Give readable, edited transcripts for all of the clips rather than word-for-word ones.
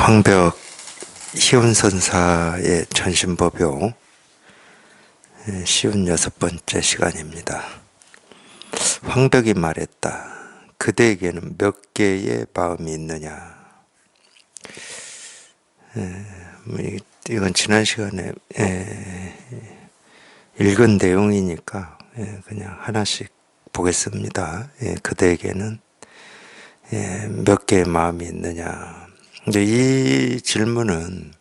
황벽 희운선사의 전신법요 56번째 시간입니다. 황벽이 말했다. 그대에게는 몇 개의 마음이 있느냐. 이건 지난 시간에 읽은 내용이니까 그냥 하나씩 보겠습니다. 그대에게는 몇 개의 마음이 있느냐. 근데 이 질문은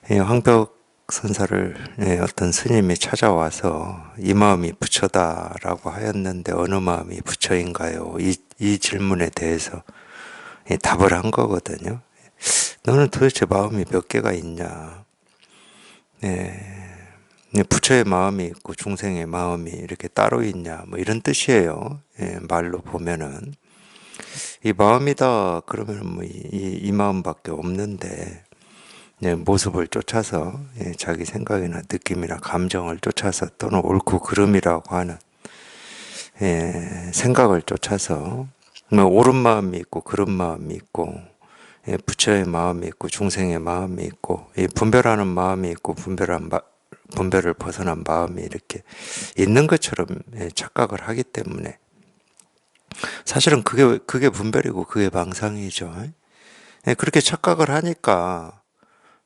황벽 선사를 어떤 스님이 찾아와서 이 마음이 부처다라고 하였는데 어느 마음이 부처인가요? 이 질문에 대해서 답을 한 거거든요. 너는 도대체 마음이 몇 개가 있냐? 부처의 마음이 있고 중생의 마음이 이렇게 따로 있냐? 뭐 이런 뜻이에요. 말로 보면은. 이 마음이다 그러면 뭐 이 마음밖에 없는데 모습을 쫓아서 자기 생각이나 느낌이나 감정을 쫓아서 또는 옳고 그름이라고 하는 생각을 쫓아서 뭐 옳은 마음이 있고 그른 마음이 있고 부처의 마음이 있고 중생의 마음이 있고 분별하는 마음이 있고 분별을 벗어난 마음이 이렇게 있는 것처럼 착각을 하기 때문에 사실은 그게 분별이고 그게 망상이죠. 그렇게 착각을 하니까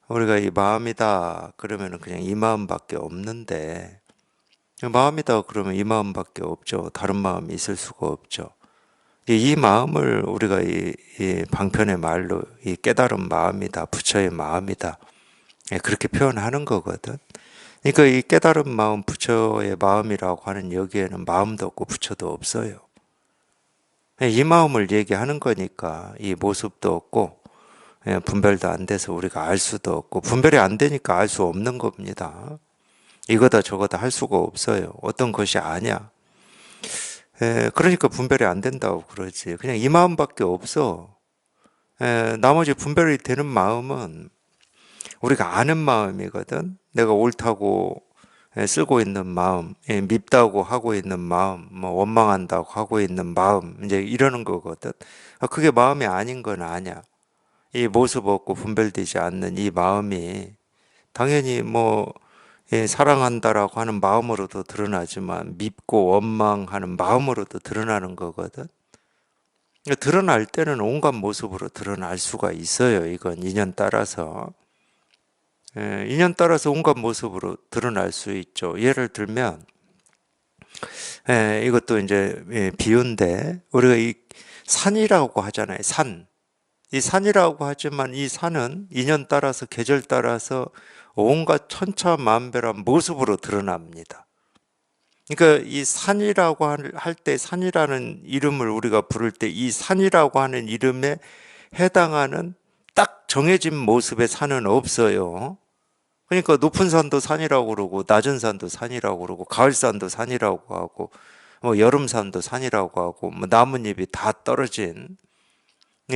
우리가 이 마음이다 그러면은 그냥 이 마음밖에 없는데 마음이다 그러면 이 마음밖에 없죠. 다른 마음이 있을 수가 없죠. 이 마음을 우리가 이 방편의 말로 이 깨달은 마음이다, 부처의 마음이다 그렇게 표현하는 거거든. 그러니까 이 깨달은 마음, 부처의 마음이라고 하는 여기에는 마음도 없고 부처도 없어요. 이 마음을 얘기하는 거니까 이 모습도 없고 분별도 안 돼서 우리가 알 수도 없고 분별이 안 되니까 알 수 없는 겁니다. 이거다 저거다 할 수가 없어요. 어떤 것이 아니야. 그러니까 분별이 안 된다고 그러지. 그냥 이 마음밖에 없어. 나머지 분별이 되는 마음은 우리가 아는 마음이거든. 내가 옳다고 쓰고 있는 마음, 밉다고 하고 있는 마음, 뭐 원망한다고 하고 있는 마음, 이제 이러는 거거든. 그게 마음이 아닌 건 아니야. 이 모습 없고 분별되지 않는 이 마음이 당연히 뭐 사랑한다라고 하는 마음으로도 드러나지만 밉고 원망하는 마음으로도 드러나는 거거든. 드러날 때는 온갖 모습으로 드러날 수가 있어요. 이건 인연 따라서. 인연 따라서 온갖 모습으로 드러날 수 있죠. 예를 들면 이것도 이제 비유인데 우리가 이 산이라고 하잖아요. 산. 이 산이라고 하지만 이 산은 인연 따라서 계절 따라서 온갖 천차만별한 모습으로 드러납니다. 그러니까 이 산이라고 할 때 산이라는 이름을 우리가 부를 때 이 산이라고 하는 이름에 해당하는 딱 정해진 모습의 산은 없어요. 그러니까 높은 산도 산이라고 그러고 낮은 산도 산이라고 그러고 가을산도 산이라고 하고 뭐 여름산도 산이라고 하고 뭐 나뭇잎이 다 떨어진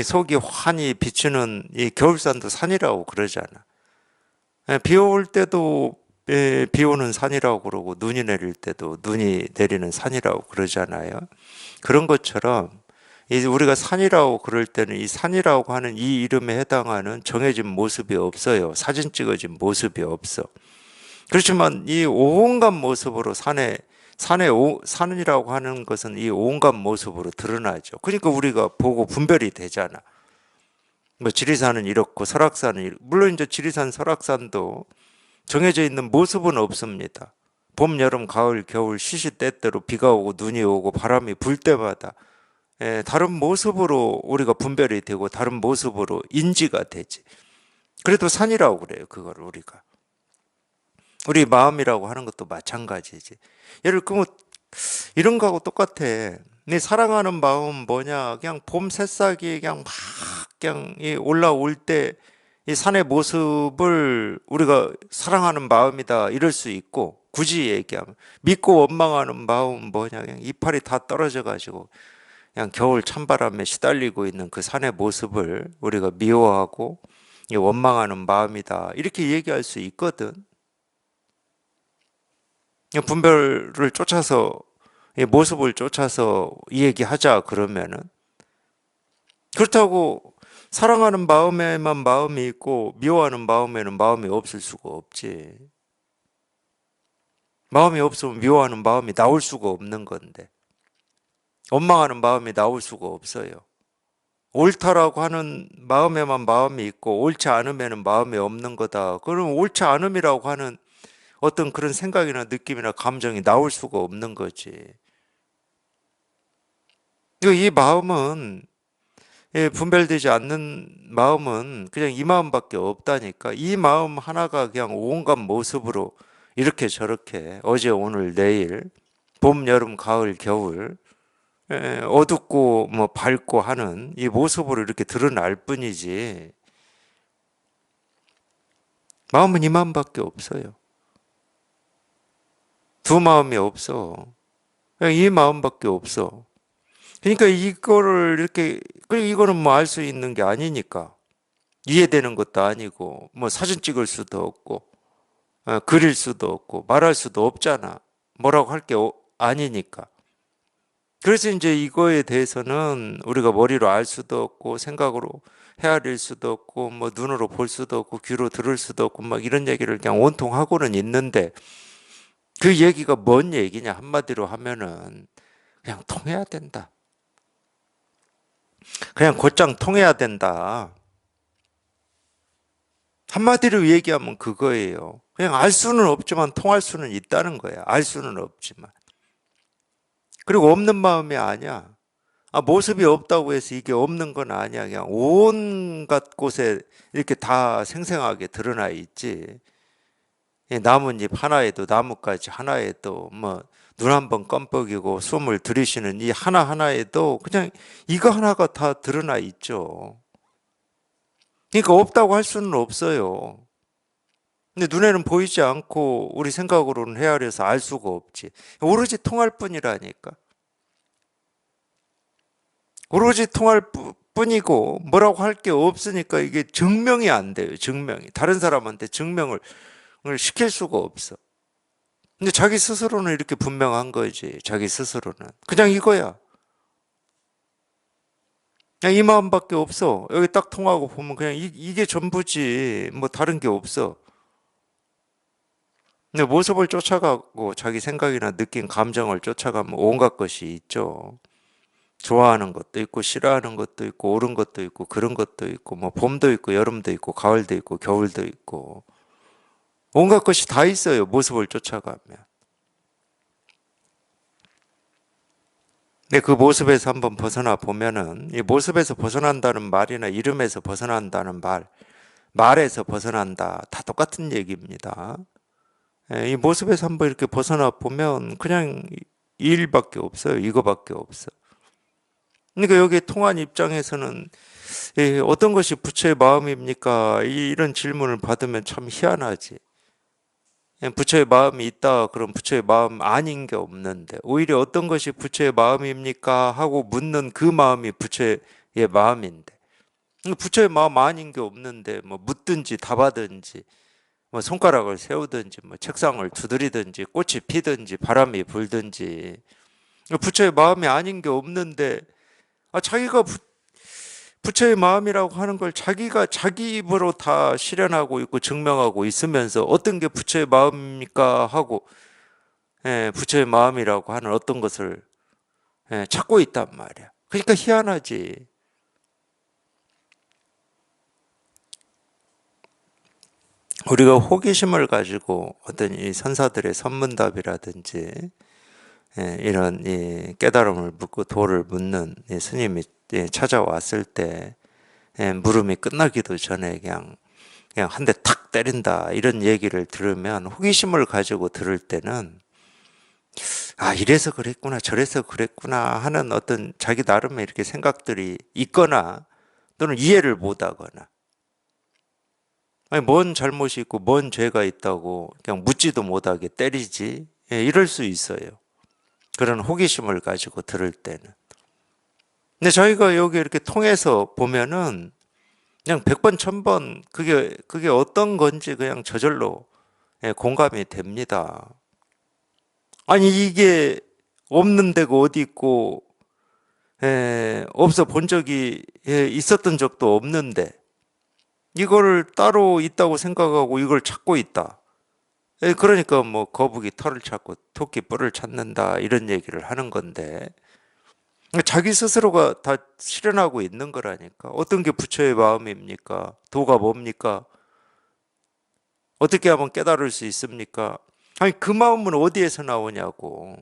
속이 환히 비추는 이 겨울산도 산이라고 그러잖아. 비 올 때도 비 오는 산이라고 그러고 눈이 내릴 때도 눈이 내리는 산이라고 그러잖아요. 그런 것처럼 우리가 산이라고 그럴 때는 이 산이라고 하는 이 이름에 해당하는 정해진 모습이 없어요. 사진 찍어진 모습이 없어. 그렇지만 이 온갖 모습으로 산이라고 하는 것은 이 온갖 모습으로 드러나죠. 그러니까 우리가 보고 분별이 되잖아. 뭐 지리산은 이렇고 설악산은 이렇고 물론 이제 지리산, 설악산도 정해져 있는 모습은 없습니다. 봄, 여름, 가을, 겨울 시시때때로 비가 오고 눈이 오고 바람이 불 때마다 다른 모습으로 우리가 분별이 되고 다른 모습으로 인지가 되지. 그래도 산이라고 그래요. 그걸 우리가. 우리 마음이라고 하는 것도 마찬가지지. 예를 들면 이런 거하고 똑같아. 네 사랑하는 마음은 뭐냐? 그냥 봄 새싹이 그냥 막 그냥 올라올 때 이 산의 모습을 우리가 사랑하는 마음이다 이럴 수 있고 굳이 얘기하면 믿고 원망하는 마음은 뭐냐? 그냥 이파리 다 떨어져 가지고 그냥 겨울 찬바람에 시달리고 있는 그 산의 모습을 우리가 미워하고 원망하는 마음이다 이렇게 얘기할 수 있거든. 분별을 쫓아서 모습을 쫓아서 이 얘기하자 그러면은 그렇다고 사랑하는 마음에만 마음이 있고 미워하는 마음에는 마음이 없을 수가 없지. 마음이 없으면 미워하는 마음이 나올 수가 없는 건데, 원망하는 마음이 나올 수가 없어요. 옳다라고 하는 마음에만 마음이 있고 옳지 않으면 마음이 없는 거다. 그럼 옳지 않음이라고 하는 어떤 그런 생각이나 느낌이나 감정이 나올 수가 없는 거지. 이 마음은, 분별되지 않는 마음은 그냥 이 마음밖에 없다니까. 이 마음 하나가 그냥 온갖 모습으로 이렇게 저렇게 어제 오늘 내일 봄 여름 가을 겨울 어둡고 뭐 밝고 하는 이 모습으로 이렇게 드러날 뿐이지, 마음은 이 마음밖에 없어요. 두 마음이 없어. 그냥 이 마음밖에 없어. 그러니까 이거를 이렇게, 그리고 이거는 뭐 알 수 있는 게 아니니까, 이해되는 것도 아니고 뭐 사진 찍을 수도 없고 그릴 수도 없고 말할 수도 없잖아. 뭐라고 할 게 아니니까. 그래서 이제 이거에 대해서는 우리가 머리로 알 수도 없고 생각으로 헤아릴 수도 없고 뭐 눈으로 볼 수도 없고 귀로 들을 수도 없고 막 이런 얘기를 그냥 온통 하고는 있는데, 그 얘기가 뭔 얘기냐 한마디로 하면은 그냥 통해야 된다. 그냥 곧장 통해야 된다. 한마디로 얘기하면 그거예요. 그냥 알 수는 없지만 통할 수는 있다는 거야. 알 수는 없지만. 그리고 없는 마음이 아니야. 모습이 없다고 해서 이게 없는 건 아니야. 그냥 온갖 곳에 이렇게 다 생생하게 드러나 있지. 이 나뭇잎 하나에도 나뭇가지 하나에도 뭐 눈 한 번 껌뻑이고 숨을 들이쉬는 이 하나하나에도 그냥 이거 하나가 다 드러나 있죠. 그러니까 없다고 할 수는 없어요. 근데 눈에는 보이지 않고 우리 생각으로는 헤아려서 알 수가 없지. 오로지 통할 뿐이라니까. 오로지 통할 뿐이고 뭐라고 할 게 없으니까 이게 증명이 안 돼요. 증명이. 다른 사람한테 증명을 시킬 수가 없어. 근데 자기 스스로는 이렇게 분명한 거지. 자기 스스로는. 그냥 이거야. 그냥 이 마음밖에 없어. 여기 딱 통하고 보면 그냥 이게 전부지. 뭐 다른 게 없어. 근데 모습을 쫓아가고 자기 생각이나 느낀 감정을 쫓아가면 온갖 것이 있죠. 좋아하는 것도 있고 싫어하는 것도 있고 옳은 것도 있고 그런 것도 있고 뭐 봄도 있고 여름도 있고 가을도 있고 겨울도 있고 온갖 것이 다 있어요. 모습을 쫓아가면. 근데 그 모습에서 한번 벗어나 보면은 이 모습에서 벗어난다는 말이나 이름에서 벗어난다는 말에서 벗어난다 다 똑같은 얘기입니다. 이 모습에서 한번 이렇게 벗어나 보면 그냥 이 일밖에 없어요. 이거밖에 없어. 그러니까 여기에 통한 입장에서는 어떤 것이 부처의 마음입니까? 이런 질문을 받으면 참 희한하지. 부처의 마음이 있다 그럼 부처의 마음 아닌 게 없는데, 오히려 어떤 것이 부처의 마음입니까? 하고 묻는 그 마음이 부처의 마음인데, 부처의 마음 아닌 게 없는데 뭐 묻든지 답하든지 뭐 손가락을 세우든지 뭐 책상을 두드리든지 꽃이 피든지 바람이 불든지 부처의 마음이 아닌 게 없는데, 자기가 부처의 마음이라고 하는 걸 자기가 자기 입으로 다 실현하고 있고 증명하고 있으면서 어떤 게 부처의 마음입니까 하고 부처의 마음이라고 하는 어떤 것을 찾고 있단 말이야. 그러니까 희한하지. 우리가 호기심을 가지고 어떤 이 선사들의 선문답이라든지 이런 이 깨달음을 묻고 도를 묻는 이 스님이 찾아왔을 때 물음이 끝나기도 전에 그냥 한 대 탁 때린다 이런 얘기를 들으면, 호기심을 가지고 들을 때는 이래서 그랬구나 저래서 그랬구나 하는 어떤 자기 나름의 이렇게 생각들이 있거나 또는 이해를 못하거나, 뭔 잘못이 있고 뭔 죄가 있다고 그냥 묻지도 못하게 때리지, 이럴 수 있어요. 그런 호기심을 가지고 들을 때는. 근데 저희가 여기 이렇게 통해서 보면은 그냥 100번, 1000번 그게 어떤 건지 그냥 저절로 공감이 됩니다. 아니, 이게 없는 데가 어디 있고 없어 본 적이 있었던 적도 없는데 이거를 따로 있다고 생각하고 이걸 찾고 있다. 그러니까 뭐 거북이 털을 찾고 토끼 뿔을 찾는다 이런 얘기를 하는 건데 자기 스스로가 다 실현하고 있는 거라니까. 어떤 게 부처의 마음입니까? 도가 뭡니까? 어떻게 하면 깨달을 수 있습니까? 아니 그 마음은 어디에서 나오냐고.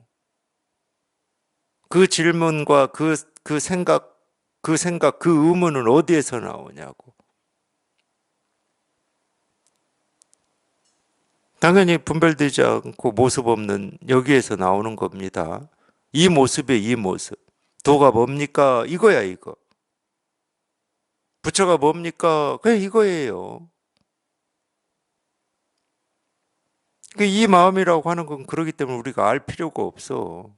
그 질문과 그 생각, 그 의문은 어디에서 나오냐고. 당연히 분별되지 않고 모습 없는 여기에서 나오는 겁니다. 이 모습에 이 모습. 도가 뭡니까? 이거야, 이거. 부처가 뭡니까? 그냥 이거예요. 이 마음이라고 하는 건 그러기 때문에 우리가 알 필요가 없어.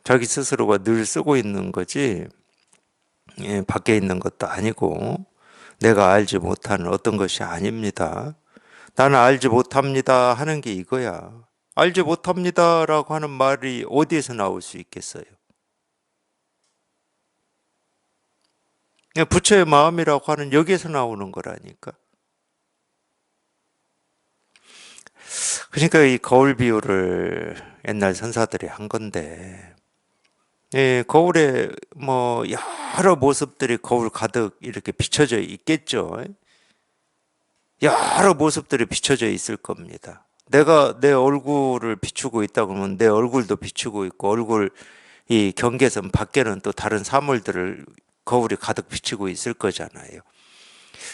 자기 스스로가 늘 쓰고 있는 거지, 밖에 있는 것도 아니고, 내가 알지 못하는 어떤 것이 아닙니다. 나는 알지 못합니다 하는 게 이거야. 알지 못합니다라고 하는 말이 어디에서 나올 수 있겠어요? 부처의 마음이라고 하는 여기에서 나오는 거라니까. 그러니까 이 거울 비유를 옛날 선사들이 한 건데, 거울에 뭐 여러 모습들이 거울 가득 이렇게 비춰져 있겠죠. 여러 모습들이 비춰져 있을 겁니다. 내가 내 얼굴을 비추고 있다 그러면 내 얼굴도 비추고 있고 얼굴 이 경계선 밖에는 또 다른 사물들을 거울이 가득 비추고 있을 거잖아요.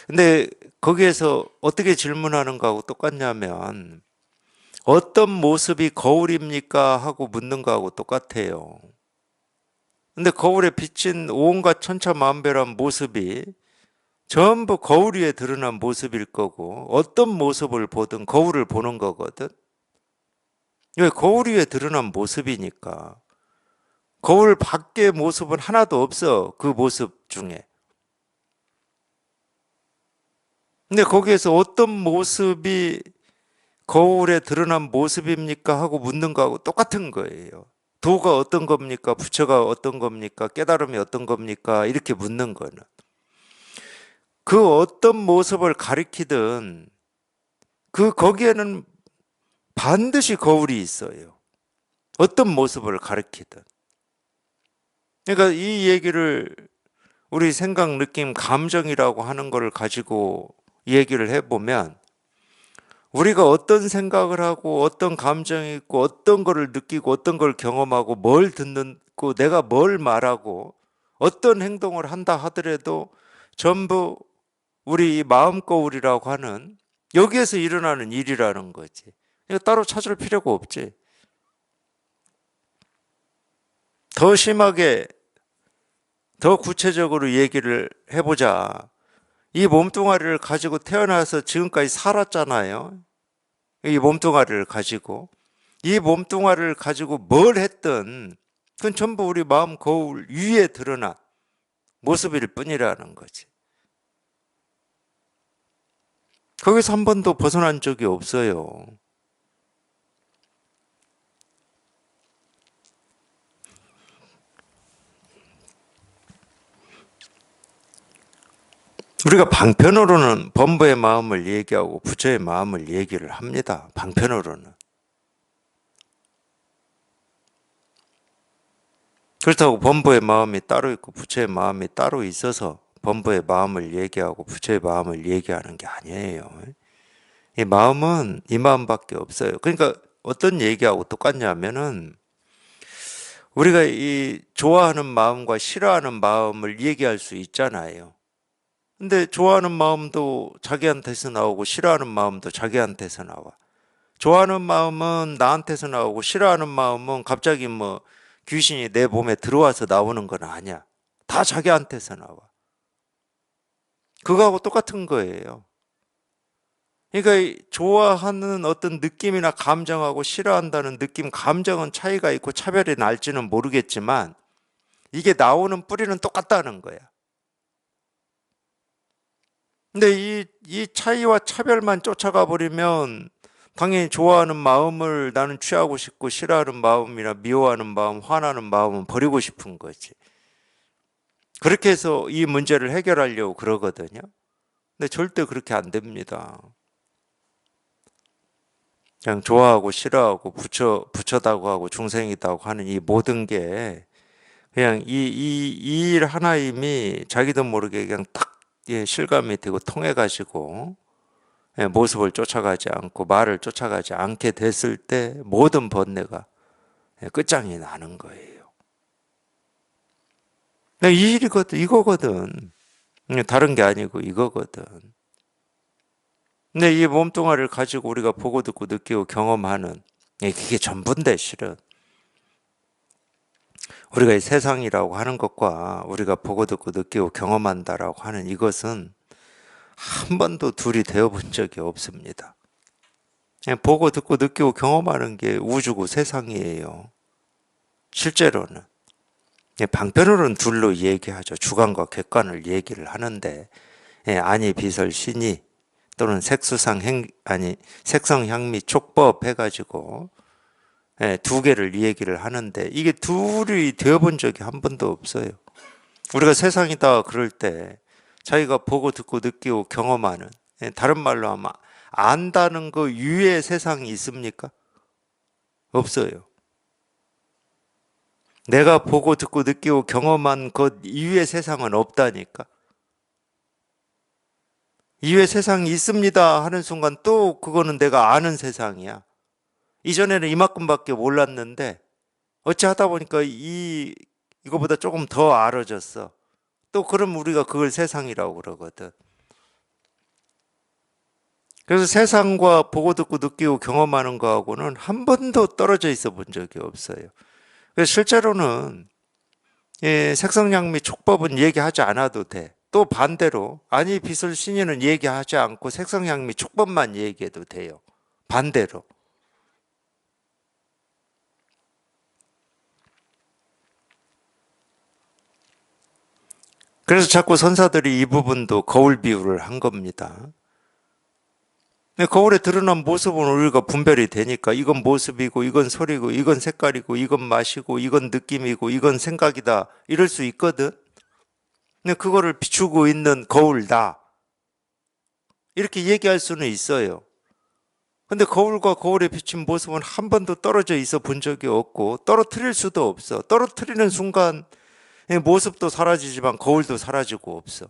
근데 거기에서 어떻게 질문하는 거하고 똑같냐면 어떤 모습이 거울입니까? 하고 묻는 거하고 똑같아요. 근데 거울에 비친 온갖 천차만별한 모습이 전부 거울 위에 드러난 모습일 거고 어떤 모습을 보든 거울을 보는 거거든. 왜 거울 위에 드러난 모습이니까. 거울 밖의 모습은 하나도 없어. 그 모습 중에. 근데 거기에서 어떤 모습이 거울에 드러난 모습입니까? 하고 묻는 거하고 똑같은 거예요. 도가 어떤 겁니까? 부처가 어떤 겁니까? 깨달음이 어떤 겁니까? 이렇게 묻는 거는. 그 어떤 모습을 가리키든 거기에는 반드시 거울이 있어요. 어떤 모습을 가리키든. 그러니까 이 얘기를 우리 생각, 느낌, 감정이라고 하는 것을 가지고 얘기를 해보면 우리가 어떤 생각을 하고 어떤 감정이 있고 어떤 거를 느끼고 어떤 걸 경험하고 뭘 듣고 내가 뭘 말하고 어떤 행동을 한다 하더라도 전부 우리 이 마음 거울이라고 하는 여기에서 일어나는 일이라는 거지. 이거 따로 찾을 필요가 없지. 더 심하게 더 구체적으로 얘기를 해보자. 이 몸뚱아리를 가지고 태어나서 지금까지 살았잖아요. 이 몸뚱아리를 가지고. 이 몸뚱아리를 가지고 뭘 했든 그건 전부 우리 마음 거울 위에 드러난 모습일 뿐이라는 거지. 거기서 한 번도 벗어난 적이 없어요. 우리가 방편으로는 범부의 마음을 얘기하고 부처의 마음을 얘기를 합니다. 방편으로는. 그렇다고 범부의 마음이 따로 있고 부처의 마음이 따로 있어서 범부의 마음을 얘기하고 부처의 마음을 얘기하는 게 아니에요. 이 마음은 이 마음밖에 없어요. 그러니까 어떤 얘기하고 똑같냐면은 우리가 이 좋아하는 마음과 싫어하는 마음을 얘기할 수 있잖아요. 근데 좋아하는 마음도 자기한테서 나오고 싫어하는 마음도 자기한테서 나와. 좋아하는 마음은 나한테서 나오고 싫어하는 마음은 갑자기 뭐 귀신이 내 몸에 들어와서 나오는 건 아니야. 다 자기한테서 나와. 그거하고 똑같은 거예요. 그러니까 좋아하는 어떤 느낌이나 감정하고 싫어한다는 느낌, 감정은 차이가 있고 차별이 날지는 모르겠지만 이게 나오는 뿌리는 똑같다는 거야. 근데 이 차이와 차별만 쫓아가 버리면 당연히 좋아하는 마음을 나는 취하고 싶고 싫어하는 마음이나 미워하는 마음, 화나는 마음은 버리고 싶은 거지. 그렇게 해서 이 문제를 해결하려고 그러거든요. 근데 절대 그렇게 안 됩니다. 그냥 좋아하고 싫어하고 부처다고 하고 중생이다고 하는 이 모든 게 그냥 이 일 하나임이 자기도 모르게 그냥 딱 실감이 되고 통해가지고 모습을 쫓아가지 않고 말을 쫓아가지 않게 됐을 때 모든 번뇌가 끝장이 나는 거예요. 이 일이거든, 이거거든. 다른 게 아니고 이거거든. 근데 이 몸뚱아리를 가지고 우리가 보고 듣고 느끼고 경험하는 그게 전부인데 실은 우리가 이 세상이라고 하는 것과 우리가 보고 듣고 느끼고 경험한다라고 하는 이것은 한 번도 둘이 되어본 적이 없습니다. 그냥 보고 듣고 느끼고 경험하는 게 우주고 세상이에요. 실제로는 방편으로는 둘로 얘기하죠. 주관과 객관을 얘기를 하는데 아니 비설 신이 또는 색성향미 촉법 해가지고 두 개를 얘기를 하는데 이게 둘이 되어본 적이 한 번도 없어요. 우리가 세상이다 그럴 때 자기가 보고 듣고 느끼고 경험하는 다른 말로 하면 안다는 거 이외의 세상이 있습니까? 없어요. 내가 보고 듣고 느끼고 경험한 것 이외의 세상은 없다니까. 이외의 세상이 있습니다 하는 순간 또 그거는 내가 아는 세상이야. 이전에는 이만큼밖에 몰랐는데 어찌 하다 보니까 이거보다 조금 더 알아졌어. 또 그럼 우리가 그걸 세상이라고 그러거든. 그래서 세상과 보고 듣고 느끼고 경험하는 거하고는 한 번도 떨어져 있어 본 적이 없어요. 그래서 실제로는 색성양미 촉법은 얘기하지 않아도 돼. 또 반대로 아니 비설 신이는 얘기하지 않고 색성양미 촉법만 얘기해도 돼요. 반대로. 그래서 자꾸 선사들이 이 부분도 거울 비유를 한 겁니다. 거울에 드러난 모습은 우리가 분별이 되니까 이건 모습이고 이건 소리고 이건 색깔이고 이건 맛이고 이건 느낌이고 이건 생각이다 이럴 수 있거든. 근데 그거를 비추고 있는 거울다 이렇게 얘기할 수는 있어요. 근데 거울과 거울에 비친 모습은 한 번도 떨어져 있어 본 적이 없고 떨어뜨릴 수도 없어. 떨어뜨리는 순간 모습도 사라지지만 거울도 사라지고 없어.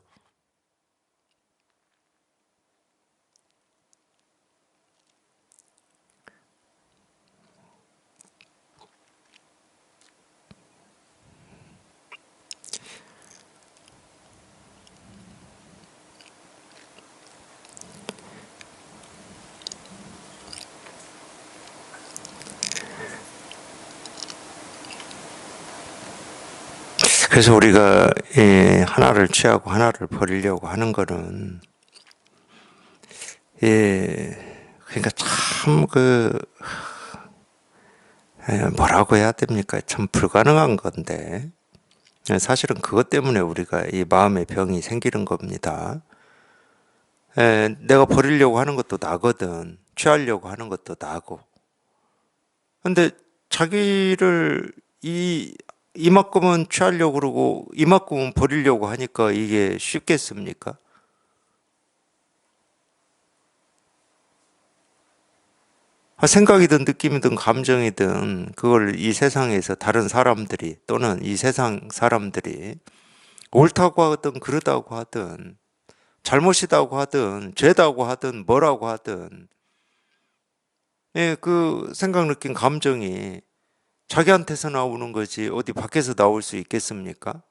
그래서 우리가 하나를 취하고 하나를 버리려고 하는 거는 그러니까 참 뭐라고 해야 됩니까? 참 불가능한 건데 사실은 그것 때문에 우리가 이 마음의 병이 생기는 겁니다. 내가 버리려고 하는 것도 나거든. 취하려고 하는 것도 나고. 근데 자기를 이만큼은 취하려고 그러고 이만큼은 버리려고 하니까 이게 쉽겠습니까? 생각이든 느낌이든 감정이든 그걸 이 세상에서 다른 사람들이 또는 이 세상 사람들이 옳다고 하든 그르다고 하든 잘못이다고 하든 죄다고 하든 뭐라고 하든 그 생각 느낀 감정이 자기한테서 나오는 거지 어디 밖에서 나올 수 있겠습니까?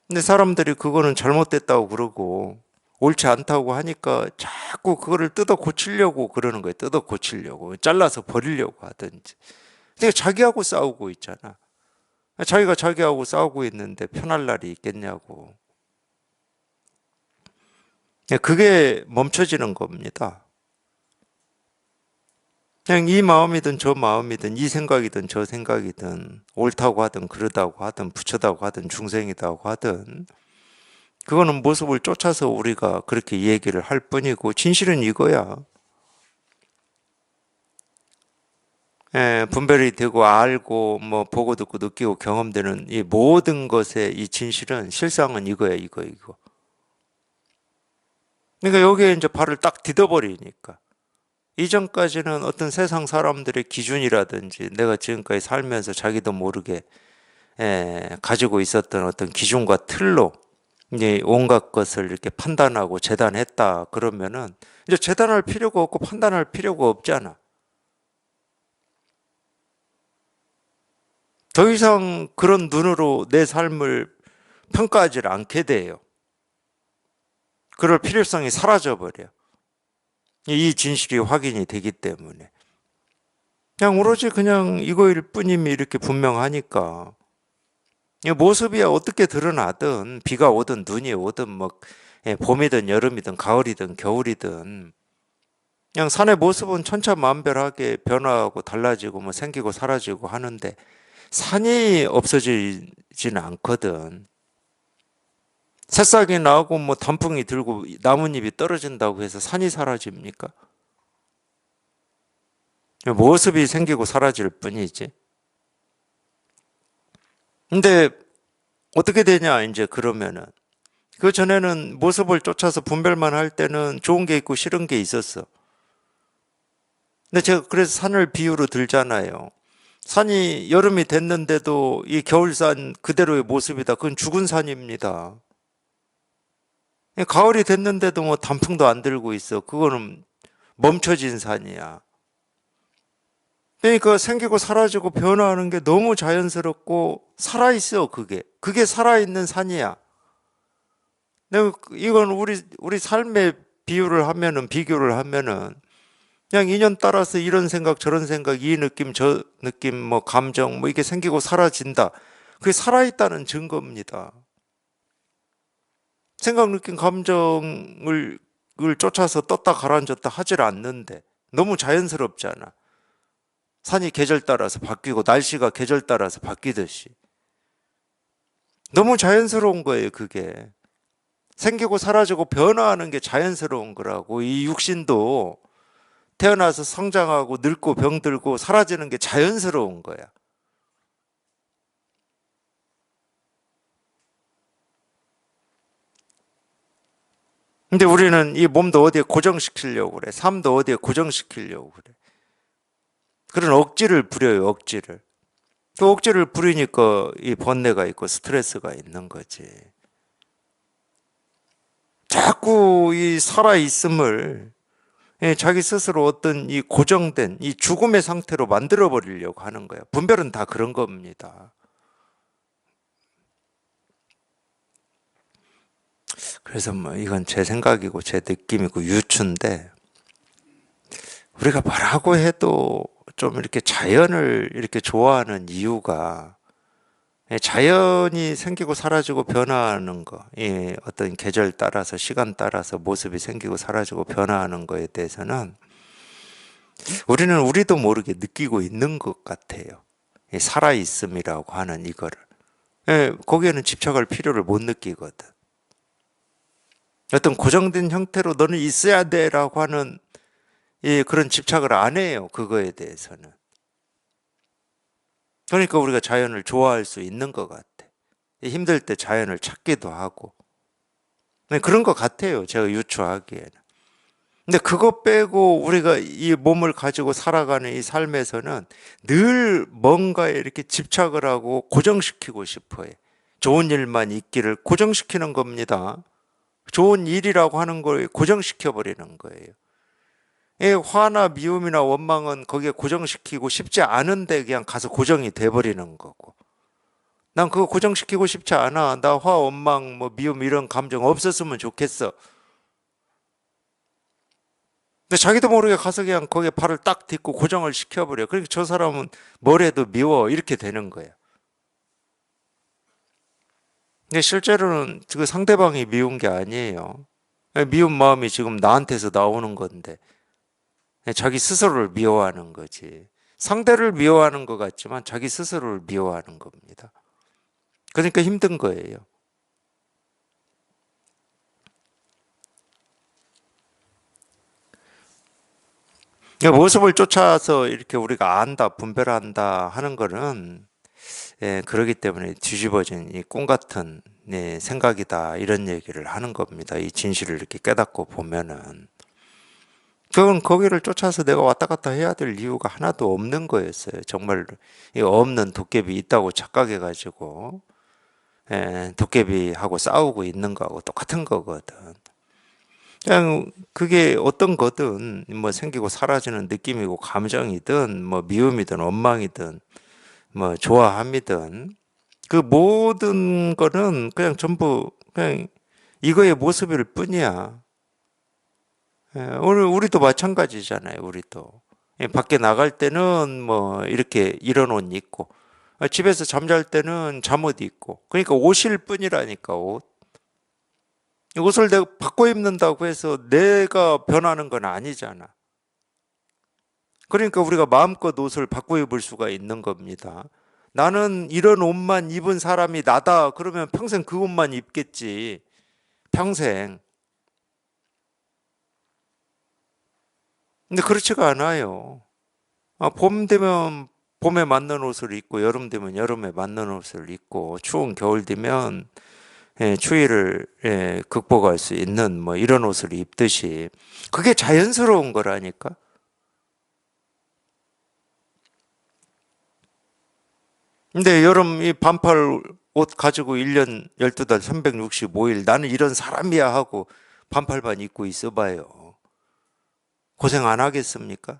근데 사람들이 그거는 잘못됐다고 그러고 옳지 않다고 하니까 자꾸 그거를 뜯어 고치려고 그러는 거예요. 뜯어 고치려고. 잘라서 버리려고 하든지. 그러니까 자기하고 싸우고 있잖아. 자기가 자기하고 싸우고 있는데 편할 날이 있겠냐고. 그게 멈춰지는 겁니다. 그냥 이 마음이든 저 마음이든 이 생각이든 저 생각이든 옳다고 하든 그러다고 하든 부처다고 하든 중생이다고 하든 그거는 모습을 쫓아서 우리가 그렇게 얘기를 할 뿐이고 진실은 이거야. 분별이 되고 알고 뭐 보고 듣고 느끼고 경험되는 이 모든 것의 이 진실은 실상은 이거야, 이거. 그러니까 여기에 이제 발을 딱 디뎌버리니까. 이전까지는 어떤 세상 사람들의 기준이라든지 내가 지금까지 살면서 자기도 모르게 가지고 있었던 어떤 기준과 틀로 이제 온갖 것을 이렇게 판단하고 재단했다 그러면은 이제 재단할 필요가 없고 판단할 필요가 없잖아. 더 이상 그런 눈으로 내 삶을 평가하지 않게 돼요. 그럴 필요성이 사라져 버려. 이 진실이 확인이 되기 때문에. 그냥 오로지 그냥 이거일 뿐임이 이렇게 분명하니까. 이 모습이 어떻게 드러나든 비가 오든 눈이 오든 뭐 봄이든 여름이든 가을이든 겨울이든 그냥 산의 모습은 천차만별하게 변화하고 달라지고 뭐 생기고 사라지고 하는데 산이 없어지지는 않거든. 새싹이 나고 뭐 단풍이 들고 나뭇잎이 떨어진다고 해서 산이 사라집니까? 모습이 생기고 사라질 뿐이지. 근데 어떻게 되냐 이제 그러면은 그 전에는 모습을 쫓아서 분별만 할 때는 좋은 게 있고 싫은 게 있었어. 근데 제가 그래서 산을 비유로 들잖아요. 산이 여름이 됐는데도 이 겨울산 그대로의 모습이다. 그건 죽은 산입니다. 가을이 됐는데도 뭐 단풍도 안 들고 있어. 그거는 멈춰진 산이야. 그러니까 생기고 사라지고 변화하는 게 너무 자연스럽고 살아있어, 그게. 그게 살아있는 산이야. 내가 이건 우리 삶의 비유를 하면은, 비교를 하면은, 그냥 인연 따라서 이런 생각, 저런 생각, 이 느낌, 저 느낌, 뭐, 감정, 뭐, 이게 생기고 사라진다. 그게 살아있다는 증거입니다. 생각, 느낌, 감정을 쫓아서 떴다 가라앉았다 하질 않는데, 너무 자연스럽잖아. 산이 계절 따라서 바뀌고, 날씨가 계절 따라서 바뀌듯이. 너무 자연스러운 거예요, 그게. 생기고 사라지고 변화하는 게 자연스러운 거라고. 이 육신도 태어나서 성장하고 늙고 병들고 사라지는 게 자연스러운 거야. 근데 우리는 이 몸도 어디에 고정시키려고 그래. 삶도 어디에 고정시키려고 그래. 그런 억지를 부려요, 억지를. 그 억지를 부리니까 이 번뇌가 있고 스트레스가 있는 거지. 자꾸 이 살아있음을 자기 스스로 어떤 이 고정된 이 죽음의 상태로 만들어 버리려고 하는 거야. 분별은 다 그런 겁니다. 그래서 뭐 이건 제 생각이고 제 느낌이고 유추인데 우리가 뭐라고 해도 좀 이렇게 자연을 이렇게 좋아하는 이유가 자연이 생기고 사라지고 변화하는 거, 어떤 계절 따라서 시간 따라서 모습이 생기고 사라지고 변화하는 거에 대해서는 우리는 우리도 모르게 느끼고 있는 것 같아요. 살아있음이라고 하는 이거를. 거기에는 집착할 필요를 못 느끼거든. 어떤 고정된 형태로 너는 있어야 돼라고 하는 그런 집착을 안 해요. 그거에 대해서는. 그러니까 우리가 자연을 좋아할 수 있는 것 같아. 힘들 때 자연을 찾기도 하고. 그런 것 같아요. 제가 유추하기에는. 근데 그거 빼고 우리가 이 몸을 가지고 살아가는 이 삶에서는 늘 뭔가에 이렇게 집착을 하고 고정시키고 싶어 해. 좋은 일만 있기를 고정시키는 겁니다. 좋은 일이라고 하는 걸 고정시켜 버리는 거예요. 화나 미움이나 원망은 거기에 고정시키고 싶지 않은데 그냥 가서 고정이 돼 버리는 거고. 난 그거 고정시키고 싶지 않아. 나 화, 원망, 뭐 미움 이런 감정 없었으면 좋겠어. 근데 자기도 모르게 가서 그냥 거기에 발을 딱 딛고 고정을 시켜버려. 그러니까 저 사람은 뭘 해도 미워. 이렇게 되는 거야. 근데 실제로는 그 상대방이 미운 게 아니에요. 미운 마음이 지금 나한테서 나오는 건데 자기 스스로를 미워하는 거지. 상대를 미워하는 것 같지만 자기 스스로를 미워하는 겁니다. 그러니까 힘든 거예요. 그러니까 모습을 쫓아서 이렇게 우리가 안다, 분별한다 하는 거는 그러기 때문에 뒤집어진 이 꿈 같은 생각이다 이런 얘기를 하는 겁니다. 이 진실을 이렇게 깨닫고 보면은 그건 거기를 쫓아서 내가 왔다 갔다 해야 될 이유가 하나도 없는 거였어요. 정말 이 없는 도깨비 있다고 착각해가지고 도깨비하고 싸우고 있는 거하고 똑같은 거거든. 그냥 그게 어떤 거든 뭐 생기고 사라지는 느낌이고 감정이든 뭐 미움이든 원망이든 뭐 좋아함이든 그 모든 거는 그냥 전부 그냥 이거의 모습일 뿐이야. 오늘 우리도 마찬가지잖아요. 우리도 밖에 나갈 때는 뭐 이렇게 이런 옷 입고 집에서 잠잘 때는 잠옷 입고 그러니까 옷일 뿐이라니까 옷. 옷을 내가 바꿔 입는다고 해서 내가 변하는 건 아니잖아. 그러니까 우리가 마음껏 옷을 바꿔 입을 수가 있는 겁니다. 나는 이런 옷만 입은 사람이 나다. 그러면 평생 그 옷만 입겠지. 평생. 근데 그렇지가 않아요. 봄 되면 봄에 맞는 옷을 입고, 여름 되면 여름에 맞는 옷을 입고, 추운 겨울 되면 추위를 극복할 수 있는 뭐 이런 옷을 입듯이 그게 자연스러운 거라니까. 근데 여름 이 반팔 옷 가지고 1년 12달 365일 나는 이런 사람이야 하고 반팔만 입고 있어 봐요. 고생 안 하겠습니까?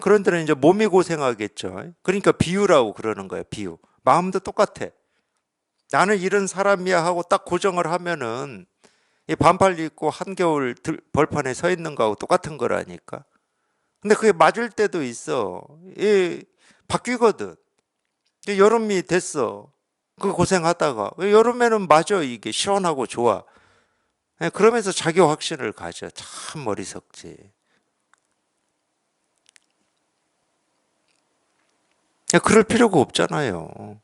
그런 데는 이제 몸이 고생하겠죠. 그러니까 비유라고 그러는 거예요, 비유. 마음도 똑같아. 나는 이런 사람이야 하고 딱 고정을 하면은 이 반팔 입고 한겨울 벌판에 서 있는 거하고 똑같은 거라니까. 근데 그게 맞을 때도 있어. 이 바뀌거든. 여름이 됐어. 그 고생하다가 여름에는 맞아 이게 시원하고 좋아. 그러면서 자기 확신을 가져. 참 머리석지. 그럴 필요가 없잖아요.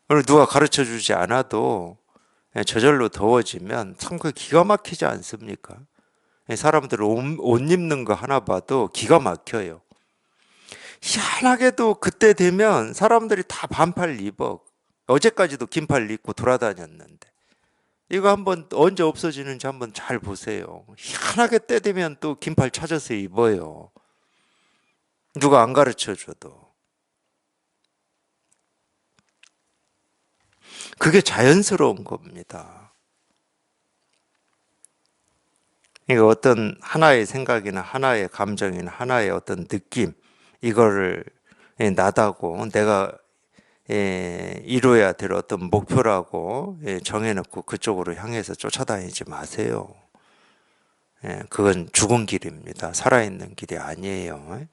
오늘 누가 가르쳐 주지 않아도 저절로 더워지면 참 그 기가 막히지 않습니까? 사람들 옷 입는 거 하나 봐도 기가 막혀요. 희한하게도 그때 되면 사람들이 다 반팔 입어. 어제까지도 긴팔 입고 돌아다녔는데. 이거 한번 언제 없어지는지 한번 잘 보세요. 희한하게 때 되면 또 긴팔 찾아서 입어요. 누가 안 가르쳐 줘도. 그게 자연스러운 겁니다. 그러니까 어떤 하나의 생각이나 하나의 감정이나 하나의 어떤 느낌, 이거를 나다고 내가 이루어야 될 어떤 목표라고 정해놓고 그쪽으로 향해서 쫓아다니지 마세요. 그건 죽은 길입니다. 살아있는 길이 아니에요.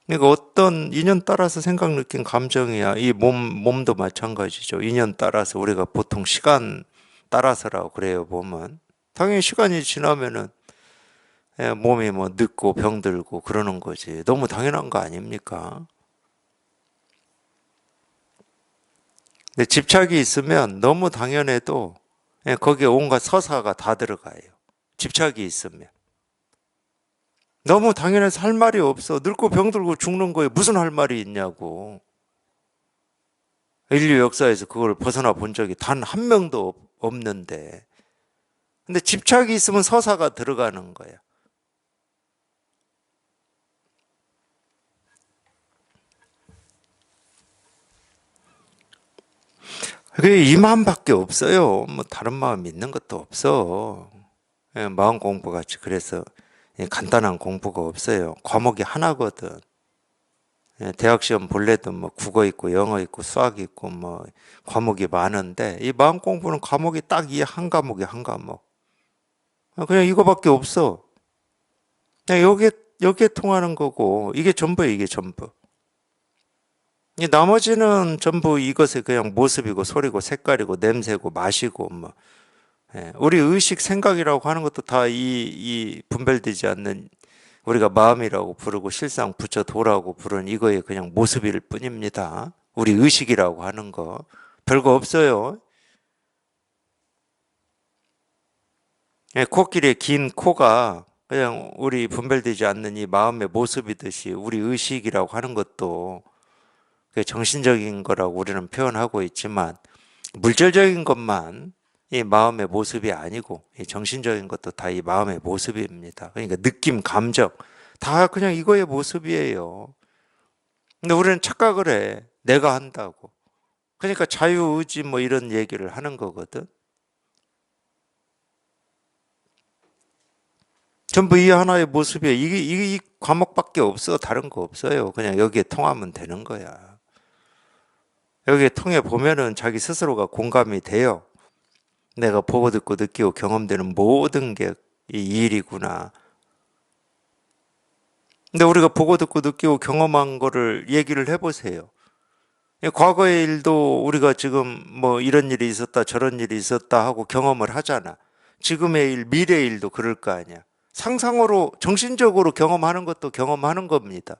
그러니까 어떤 인연 따라서 생각, 느낀 감정이야. 이 몸도 마찬가지죠. 인연 따라서 우리가 보통 시간 따라서라고 그래요, 몸은. 당연히 시간이 지나면은 몸이 뭐 늙고 병들고 그러는 거지. 너무 당연한 거 아닙니까? 근데 집착이 있으면 너무 당연해도 거기에 온갖 서사가 다 들어가요. 집착이 있으면. 너무 당연해서 할 말이 없어. 늙고 병들고 죽는 거에 무슨 할 말이 있냐고. 인류 역사에서 그걸 벗어나 본 적이 단 한 명도 없는데. 근데 집착이 있으면 서사가 들어가는 거야. 그게 이 마음밖에 없어요. 뭐 다른 마음 있는 것도 없어. 마음 공부 같이 그래서 간단한 공부가 없어요. 과목이 하나거든. 대학 시험 볼래도 뭐 국어 있고 영어 있고 수학 있고 뭐 과목이 많은데 이 마음 공부는 과목이 딱 이 한 과목이 한 과목. 그냥 이거밖에 없어. 그냥 여기에 통하는 거고 이게 전부야 이게 전부. 이 나머지는 전부 이것의 그냥 모습이고 소리고 색깔이고 냄새고 맛이고 뭐 우리 의식 생각이라고 하는 것도 다 이 분별되지 않는 우리가 마음이라고 부르고 실상 붙여 도라고 부르는 이거의 그냥 모습일 뿐입니다. 우리 의식이라고 하는 거 별거 없어요. 코끼리의 긴 코가 그냥 우리 분별되지 않는 이 마음의 모습이듯이 우리 의식이라고 하는 것도 그 정신적인 거라고 우리는 표현하고 있지만 물질적인 것만 이 마음의 모습이 아니고 이 정신적인 것도 다 이 마음의 모습입니다. 그러니까 느낌, 감정 다 그냥 이거의 모습이에요. 근데 우리는 착각을 해. 내가 한다고. 그러니까 자유의지 뭐 이런 얘기를 하는 거거든. 전부 이 하나의 모습이에요. 이 과목밖에 없어. 다른 거 없어요. 그냥 여기에 통하면 되는 거야. 여기에 통해 보면은 자기 스스로가 공감이 돼요. 내가 보고 듣고 느끼고 경험되는 모든 게 이 일이구나. 근데 우리가 보고 듣고 느끼고 경험한 거를 얘기를 해보세요. 과거의 일도 우리가 지금 뭐 이런 일이 있었다 저런 일이 있었다 하고 경험을 하잖아. 지금의 일, 미래의 일도 그럴 거 아니야. 상상으로 정신적으로 경험하는 것도 경험하는 겁니다.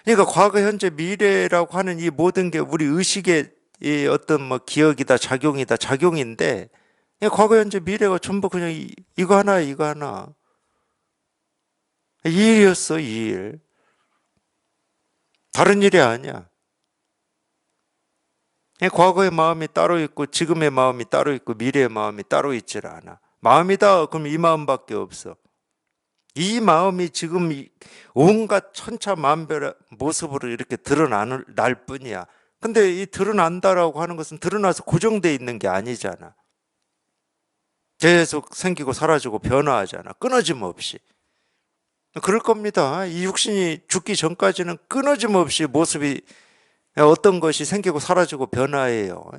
그러니까 과거, 현재, 미래라고 하는 이 모든 게 우리 의식의 이 어떤 뭐 기억이다, 작용이다, 작용인데 그냥 과거, 현재, 미래가 전부 그냥 이거 하나, 이거 하나. 이 일이었어, 이 일. 다른 일이 아니야. 과거의 마음이 따로 있고 지금의 마음이 따로 있고 미래의 마음이 따로 있질 않아. 마음이다 그럼 이 마음밖에 없어. 이 마음이 지금 온갖 천차만별의 모습으로 이렇게 드러날 뿐이야. 근데 이 드러난다라고 하는 것은 드러나서 고정돼 있는 게 아니잖아. 계속 생기고 사라지고 변화하잖아. 끊어짐 없이. 그럴 겁니다. 이 육신이 죽기 전까지는 끊어짐 없이 모습이 어떤 것이 생기고 사라지고 변화해요.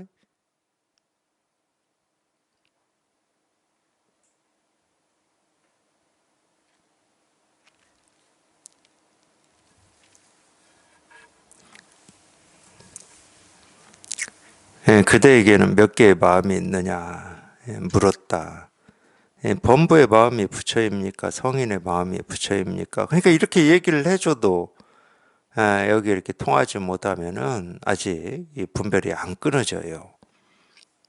그대에게는 몇 개의 마음이 있느냐 물었다. 범부의 마음이 부처입니까? 성인의 마음이 부처입니까? 그러니까 이렇게 얘기를 해줘도 여기 이렇게 통하지 못하면은 아직 이 분별이 안 끊어져요.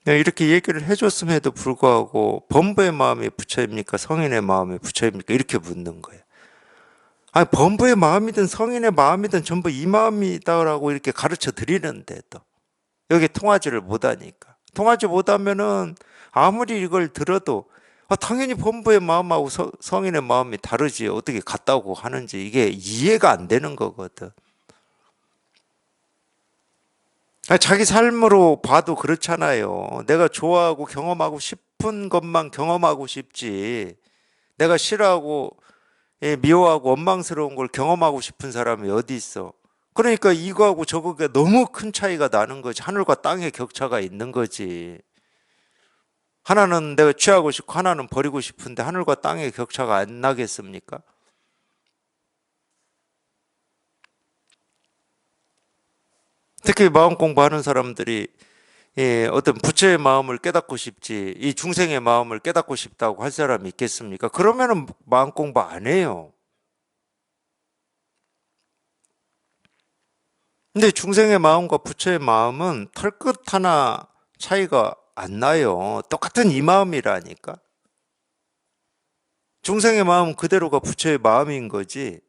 이렇게 얘기를 해줬음에도 불구하고 범부의 마음이 부처입니까? 성인의 마음이 부처입니까? 이렇게 묻는 거예요. 아니, 범부의 마음이든 성인의 마음이든 전부 이 마음이다라고 이렇게 가르쳐 드리는데 또 여기 통하지를 못하니까. 통하지 못하면은 아무리 이걸 들어도 당연히 범부의 마음하고 성인의 마음이 다르지 어떻게 같다고 하는지 이게 이해가 안 되는 거거든. 자기 삶으로 봐도 그렇잖아요. 내가 좋아하고 경험하고 싶은 것만 경험하고 싶지. 내가 싫어하고 미워하고 원망스러운 걸 경험하고 싶은 사람이 어디 있어? 그러니까 이거하고 저거가 너무 큰 차이가 나는 거지. 하늘과 땅의 격차가 있는 거지. 하나는 내가 취하고 싶고 하나는 버리고 싶은데 하늘과 땅의 격차가 안 나겠습니까? 특히 마음 공부하는 사람들이 어떤 부처의 마음을 깨닫고 싶지 이 중생의 마음을 깨닫고 싶다고 할 사람이 있겠습니까? 그러면은 마음 공부 안 해요. 근데 중생의 마음과 부처의 마음은 털끝 하나 차이가 안 나요. 똑같은 이 마음이라니까. 중생의 마음 그대로가 부처의 마음인 거지.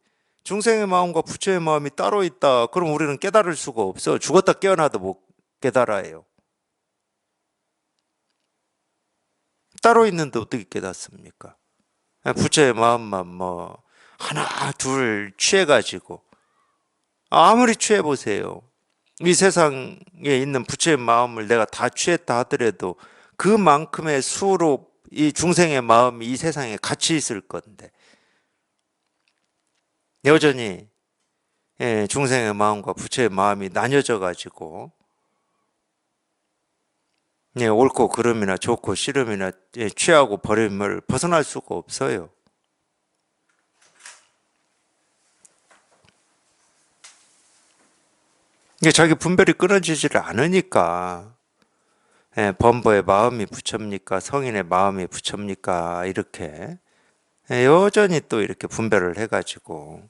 중생의 마음과 부처의 마음이 따로 있다. 그럼 우리는 깨달을 수가 없어. 죽었다 깨어나도 못 깨달아요. 따로 있는데 어떻게 깨닫습니까? 부처의 마음만 뭐 하나 둘 취해가지고 아무리 취해보세요. 이 세상에 있는 부처의 마음을 내가 다 취했다 하더라도 그만큼의 수로 이 중생의 마음이 이 세상에 같이 있을 건데 여전히 중생의 마음과 부처의 마음이 나뉘어져 가지고 옳고 그름이나 좋고 싫음이나 취하고 버림을 벗어날 수가 없어요. 이게 자기 분별이 끊어지지를 않으니까 범부의 마음이 부처입니까? 성인의 마음이 부처입니까? 이렇게 여전히 또 이렇게 분별을 해가지고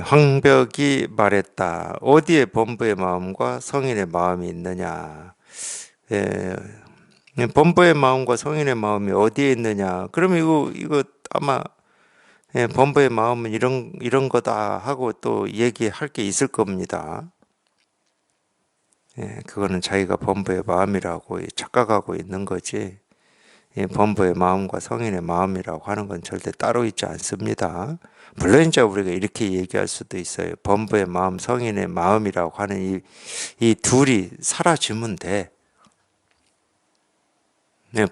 황벽이 말했다. 어디에 범부의 마음과 성인의 마음이 있느냐? 범부의 마음과 성인의 마음이 어디에 있느냐? 그러면 이거 아마 범부의 마음은 이런 거다 하고 또 얘기할 게 있을 겁니다. 그거는 자기가 범부의 마음이라고 착각하고 있는 거지. 범부의 마음과 성인의 마음이라고 하는 건 절대 따로 있지 않습니다. 물론 이제 우리가 이렇게 얘기할 수도 있어요. 범부의 마음, 성인의 마음이라고 하는 이 둘이 사라지면 돼.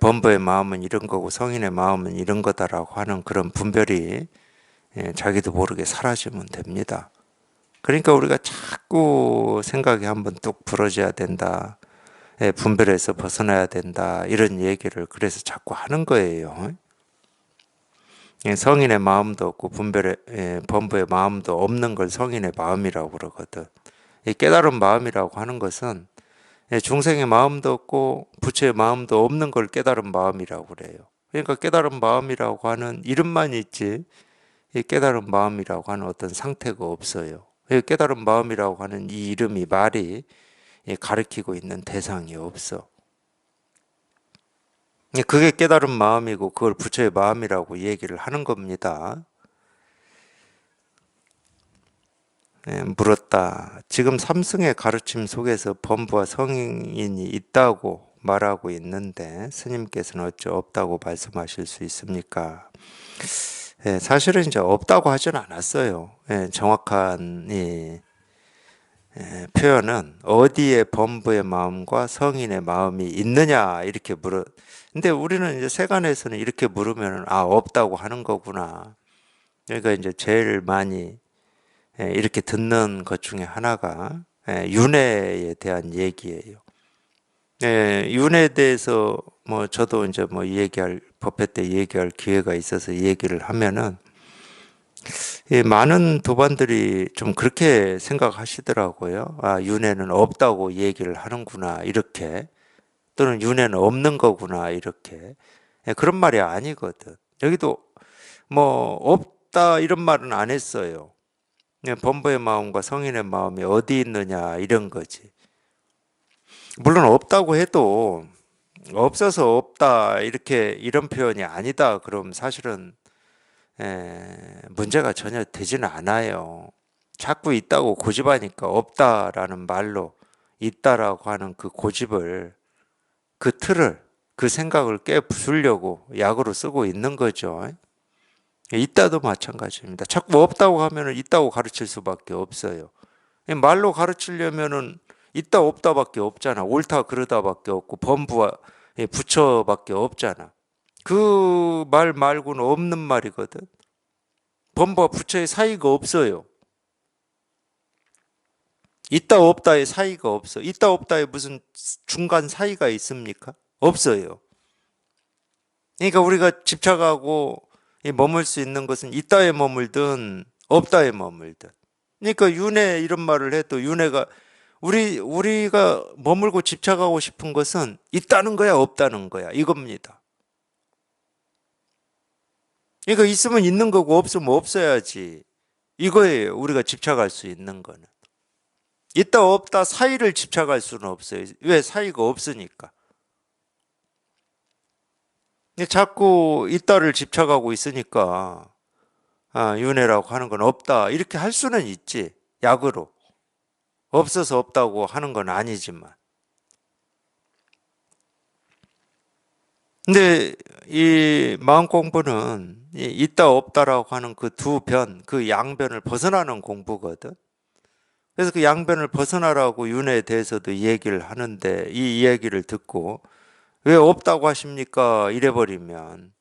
범부의 마음은 이런 거고 성인의 마음은 이런 거다라고 하는 그런 분별이 자기도 모르게 사라지면 됩니다. 그러니까 우리가 자꾸 생각이 한번 뚝 부러져야 된다. 분별에서 벗어나야 된다. 이런 얘기를 그래서 자꾸 하는 거예요. 성인의 마음도 없고 범부의 마음도 없는 걸 성인의 마음이라고 그러거든. 이 깨달은 마음이라고 하는 것은 중생의 마음도 없고 부처의 마음도 없는 걸 깨달은 마음이라고 그래요. 그러니까 깨달은 마음이라고 하는 이름만 있지 이 깨달은 마음이라고 하는 어떤 상태가 없어요. 깨달은 마음이라고 하는 이 이름이 말이 가리키고 있는 대상이 없어. 그게 깨달은 마음이고 그걸 부처의 마음이라고 얘기를 하는 겁니다. 물었다. 지금 삼승의 가르침 속에서 범부와 성인이 있다고 말하고 있는데 스님께서는 어찌 없다고 말씀하실 수 있습니까? 사실은 이제 없다고 하진 않았어요. 정확한 이 표현은 어디에 범부의 마음과 성인의 마음이 있느냐 이렇게 근데 우리는 이제 세간에서는 이렇게 물으면 없다고 하는 거구나. 그러니까 이제 제일 많이 이렇게 듣는 것 중에 하나가 윤회에 대한 얘기예요. 윤회에 대해서 뭐 저도 이제 뭐 법회 때 얘기할 기회가 있어서 얘기를 하면은 많은 도반들이 좀 그렇게 생각하시더라고요. 윤회는 없다고 얘기를 하는구나 이렇게, 또는 윤회는 없는 거구나 이렇게. 그런 말이 아니거든. 여기도 뭐 없다 이런 말은 안 했어요. 범부의 마음과 성인의 마음이 어디 있느냐 이런 거지. 물론 없다고 해도 없어서 없다 이런 표현이 아니다 그럼 사실은 문제가 전혀 되지는 않아요. 자꾸 있다고 고집하니까 없다라는 말로 있다라고 하는 그 고집을, 그 틀을, 그 생각을 깨부수려고 약으로 쓰고 있는 거죠. 있다도 마찬가지입니다. 자꾸 없다고 하면 있다고 가르칠 수밖에 없어요. 말로 가르치려면은 있다 없다밖에 없잖아. 옳다 그르다밖에 없고 범부와 부처밖에 없잖아. 그 말 말고는 없는 말이거든. 범부와 부처의 사이가 없어요. 있다 없다의 사이가 없어. 있다 없다에 무슨 중간 사이가 있습니까? 없어요. 그러니까 우리가 집착하고 머물 수 있는 것은 있다에 머물든 없다에 머물든. 그러니까 윤회 이런 말을 해도 윤회가 우리가 머물고 집착하고 싶은 것은 있다는 거야 없다는 거야 이겁니다. 그러니까 있으면 있는 거고 없으면 없어야지 이거예요. 우리가 집착할 수 있는 거는. 있다 없다 사이를 집착할 수는 없어요. 왜? 사이가 없으니까. 자꾸 있다를 집착하고 있으니까 윤회라고 하는 건 없다 이렇게 할 수는 있지. 약으로. 없어서 없다고 하는 건 아니지만. 근데 이 마음 공부는 있다 없다라고 하는 그 두 변, 그 양변을 벗어나는 공부거든. 그래서 그 양변을 벗어나라고 윤회에 대해서도 얘기를 하는데 이 이야기를 듣고 왜 없다고 하십니까? 이래버리면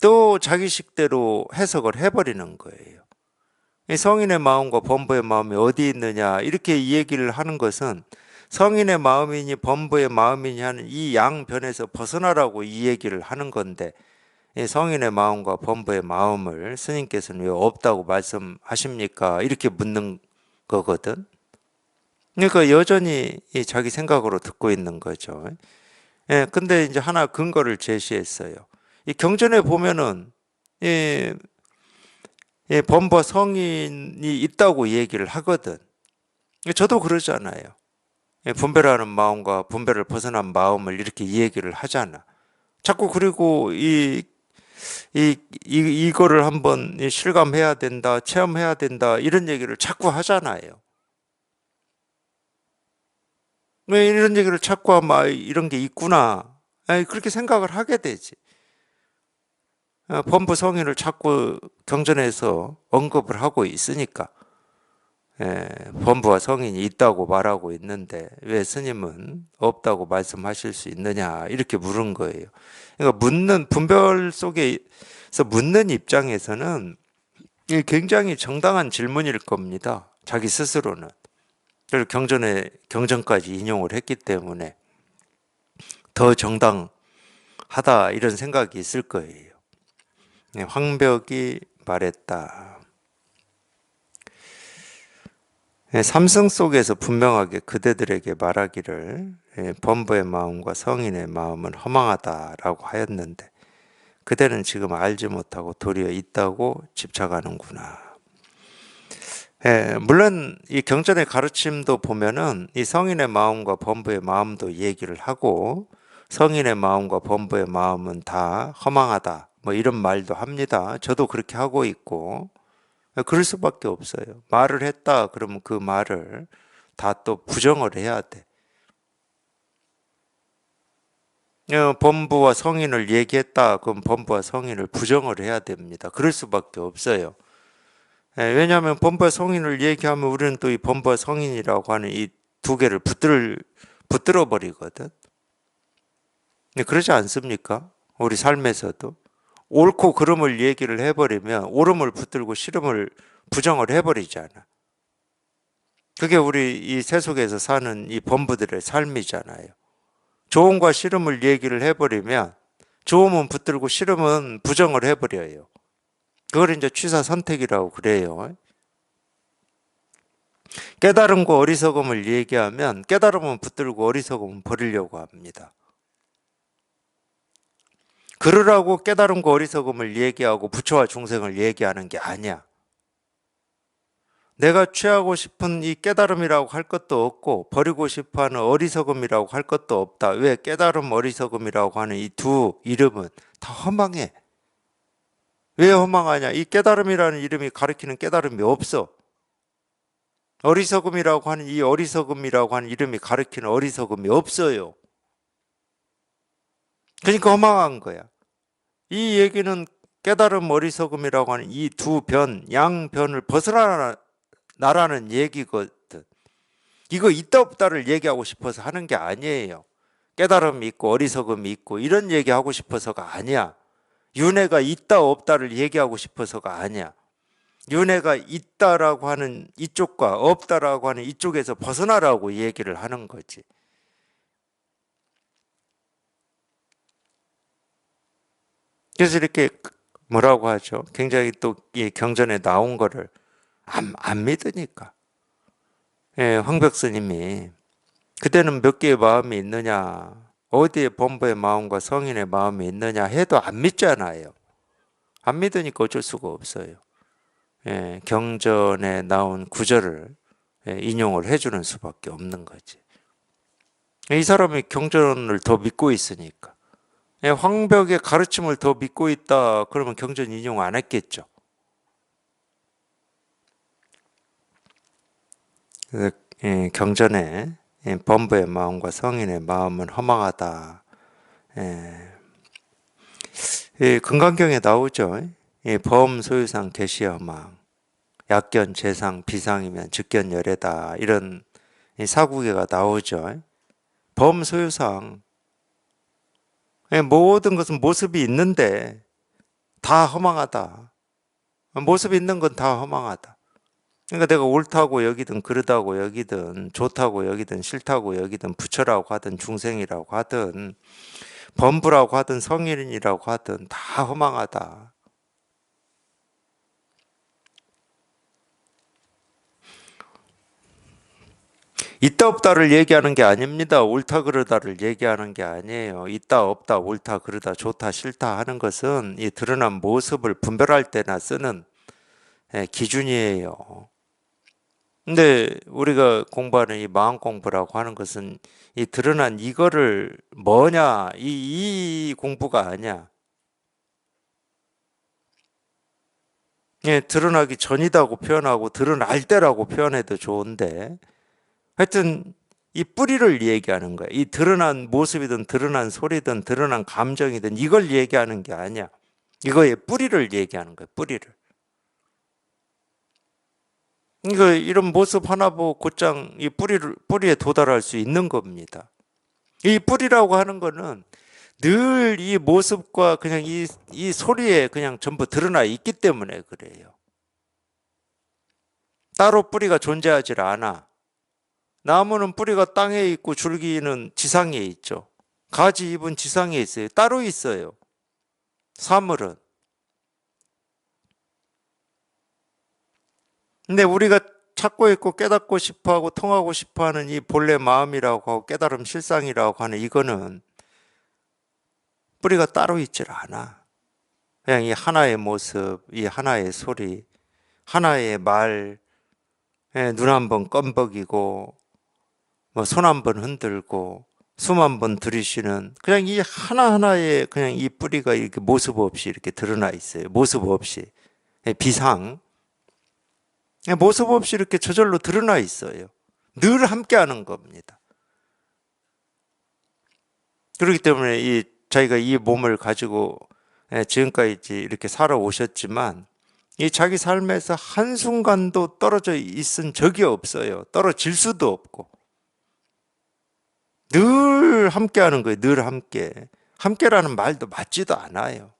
또 자기식대로 해석을 해버리는 거예요. 성인의 마음과 범부의 마음이 어디 있느냐 이렇게 이 얘기를 하는 것은 성인의 마음이니 범부의 마음이니 하는 이 양변에서 벗어나라고 이 얘기를 하는 건데 성인의 마음과 범부의 마음을 스님께서는 왜 없다고 말씀하십니까? 이렇게 묻는 거거든. 그러니까 여전히 자기 생각으로 듣고 있는 거죠. 근데 이제 하나 근거를 제시했어요. 이 경전에 보면은 범부와 성인이 있다고 얘기를 하거든. 저도 그러잖아요. 분별하는 마음과 분별을 벗어난 마음을 이렇게 이야기를 하잖아. 자꾸 그리고 이거를 한번 실감해야 된다, 체험해야 된다, 이런 얘기를 자꾸 하잖아요. 왜 이런 얘기를 자꾸 하면 이런 게 있구나. 그렇게 생각을 하게 되지. 범부 성인을 자꾸 경전에서 언급을 하고 있으니까. 범부와 성인이 있다고 말하고 있는데 왜 스님은 없다고 말씀하실 수 있느냐 이렇게 물은 거예요. 그러니까 묻는 분별 속에서 묻는 입장에서는 이게 굉장히 정당한 질문일 겁니다. 자기 스스로는. 그리고 경전까지 인용을 했기 때문에 더 정당하다 이런 생각이 있을 거예요. 황벽이 말했다. 삼성 속에서 분명하게 그대들에게 말하기를 범부의 마음과 성인의 마음은 허망하다라고 하였는데 그대는 지금 알지 못하고 도리어 있다고 집착하는구나. 물론 이 경전의 가르침도 보면은 이 성인의 마음과 범부의 마음도 얘기를 하고 성인의 마음과 범부의 마음은 다 허망하다 뭐 이런 말도 합니다. 저도 그렇게 하고 있고 그럴 수밖에 없어요. 말을 했다 그러면 그 말을 다 또 부정을 해야 돼. 범부와 성인을 얘기했다 그럼 범부와 성인을 부정을 해야 됩니다. 그럴 수밖에 없어요. 왜냐하면 범부와 성인을 얘기하면 우리는 또 이 범부와 성인이라고 하는 이 두 개를 붙들어 버리거든. 그러지 않습니까? 우리 삶에서도 옳고 그름을 얘기를 해버리면 옳음을 붙들고 싫음을 부정을 해버리잖아. 그게 우리 이 세속에서 사는 이 범부들의 삶이잖아요. 좋음과 싫음을 얘기를 해버리면 좋음은 붙들고 싫음은 부정을 해버려요. 그걸 이제 취사 선택이라고 그래요. 깨달음과 어리석음을 얘기하면 깨달음은 붙들고 어리석음은 버리려고 합니다. 그러라고 깨달음과 어리석음을 얘기하고 부처와 중생을 얘기하는 게 아니야. 내가 취하고 싶은 이 깨달음이라고 할 것도 없고 버리고 싶어하는 어리석음이라고 할 것도 없다. 왜? 깨달음, 어리석음이라고 하는 이 두 이름은 다 허망해. 왜 허망하냐? 이 깨달음이라는 이름이 가리키는 깨달음이 없어. 어리석음이라고 하는 이 어리석음이라고 하는 이름이 가리키는 어리석음이 없어요. 그러니까 허망한 거야. 이 얘기는 깨달음, 어리석음이라고 하는 이 두 변, 양변을 벗어나라는 얘기거든. 이거 있다 없다를 얘기하고 싶어서 하는 게 아니에요. 깨달음이 있고 어리석음이 있고 이런 얘기하고 싶어서가 아니야. 윤회가 있다 없다를 얘기하고 싶어서가 아니야. 윤회가 있다라고 하는 이쪽과 없다라고 하는 이쪽에서 벗어나라고 얘기를 하는 거지. 그래서 이렇게 뭐라고 하죠? 굉장히 또 이 경전에 나온 거를 안 믿으니까. 황벽 스님이 그대는 몇 개의 마음이 있느냐? 어디에 범부의 마음과 성인의 마음이 있느냐 해도 안 믿잖아요. 안 믿으니까 어쩔 수가 없어요. 경전에 나온 구절을 인용을 해주는 수밖에 없는 거지. 이 사람이 경전을 더 믿고 있으니까. 황벽의 가르침을 더 믿고 있다 그러면 경전 인용 안 했겠죠. 경전에 범부의 마음과 성인의 마음은 허망하다. 금강경에 나오죠. 범 소유상 개시허망, 약견 재상 비상이면 즉견 열애다 이런 사구계가 나오죠. 범 소유상 모든 것은 모습이 있는데 다 허망하다. 모습이 있는 건 다 허망하다. 그러니까 내가 옳다고 여기든 그르다고 여기든 좋다고 여기든 싫다고 여기든 부처라고 하든 중생이라고 하든 범부라고 하든 성인이라고 하든 다 허망하다. 있다 없다를 얘기하는 게 아닙니다. 옳다 그르다를 얘기하는 게 아니에요. 있다 없다 옳다 그르다 좋다 싫다 하는 것은 이 드러난 모습을 분별할 때나 쓰는 기준이에요. 근데 우리가 공부하는 이 마음 공부라고 하는 것은 이 드러난 이거를 뭐냐, 이 공부가 아니야. 예, 드러나기 전이다고 표현하고 드러날 때라고 표현해도 좋은데 하여튼 이 뿌리를 얘기하는 거야. 이 드러난 모습이든 드러난 소리든 드러난 감정이든 이걸 얘기하는 게 아니야. 이거의 뿌리를 얘기하는 거야. 뿌리를. 이거 이런 모습 하나 보고 곧장 이 뿌리에 도달할 수 있는 겁니다. 이 뿌리라고 하는 거는 늘 이 모습과 그냥 이 소리에 그냥 전부 드러나 있기 때문에 그래요. 따로 뿌리가 존재하지 않아. 나무는 뿌리가 땅에 있고 줄기는 지상에 있죠. 가지 잎은 지상에 있어요. 따로 있어요. 사물은. 근데 우리가 찾고 있고 깨닫고 싶어하고 통하고 싶어하는 이 본래 마음이라고 하고 깨달음 실상이라고 하는 이거는 뿌리가 따로 있질 않아. 그냥 이 하나의 모습, 이 하나의 소리, 하나의 말, 눈 한 번 껌벅이고 뭐 손 한 번 흔들고 숨 한 번 들이쉬는 그냥 이 하나하나의 그냥 이 뿌리가 이렇게 모습 없이 이렇게 드러나 있어요. 모습 없이. 비상. 모습 없이 이렇게 저절로 드러나 있어요. 늘 함께 하는 겁니다. 그렇기 때문에 자기가 이 몸을 가지고 지금까지 이렇게 살아오셨지만 이 자기 삶에서 한순간도 떨어져 있은 적이 없어요. 떨어질 수도 없고. 늘 함께 하는 거예요. 늘 함께. 함께라는 말도 맞지도 않아요.